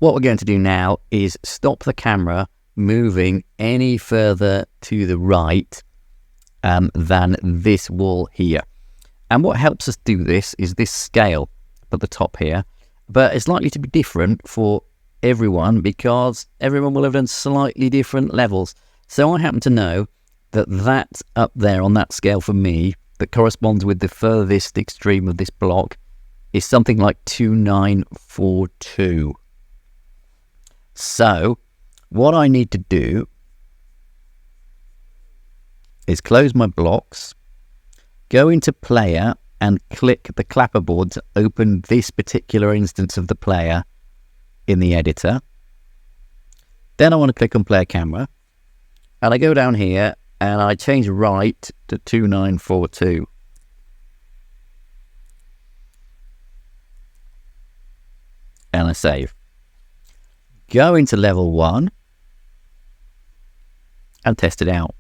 what we're going to do now is stop the camera moving any further to the right than this wall here. And what helps us do this is this scale at the top here, but it's likely to be different for everyone because everyone will have done slightly different levels. So I happen to know that that up there on that scale for me, that corresponds with the furthest extreme of this block, is something like 2942. So what I need to do is close my blocks, go into player and click the clapperboard to open this particular instance of the player in the editor. Then I want to click on player camera and I go down here and I change right to 2942. And I save. Go into level 1 and test it out.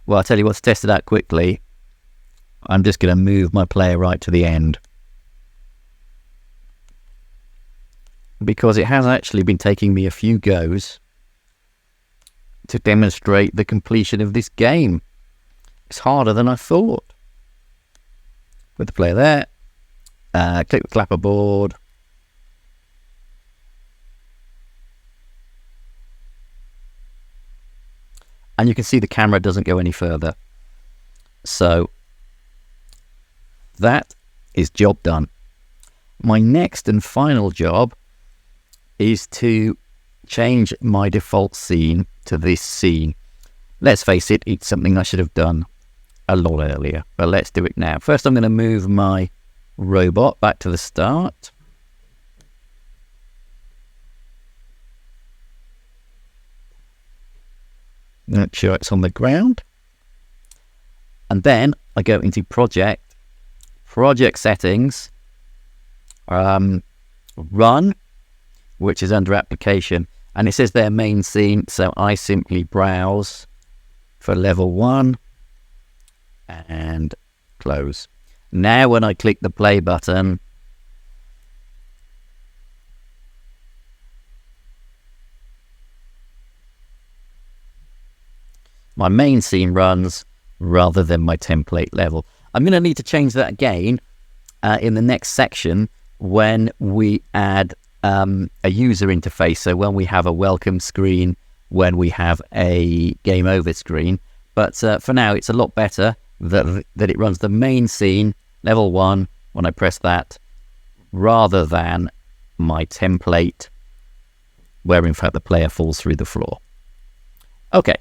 Well, I'll tell you what, to test it out quickly, I'm just going to move my player right to the end, because it has actually been taking me a few goes to demonstrate the completion of this game. It's harder than I thought. Put the player there, click the clapperboard, and you can see the camera doesn't go any further. So that is job done. My next and final job is to change my default scene to this scene. Let's face it, it's something I should have done a lot earlier, but let's do it now. First, I'm going to move my robot back to the start. Make sure it's on the ground. And then I go into project settings, run, which is under application, and it says there main scene, so I simply browse for level 1 and close. Now when I click the play button, my main scene runs rather than my template level. I'm going to need to change that again in the next section when we add a user interface. So when we have a welcome screen, when we have a game over screen. But for now, it's a lot better that it runs the main scene, level 1, when I press that, rather than my template, where in fact the player falls through the floor. Okay.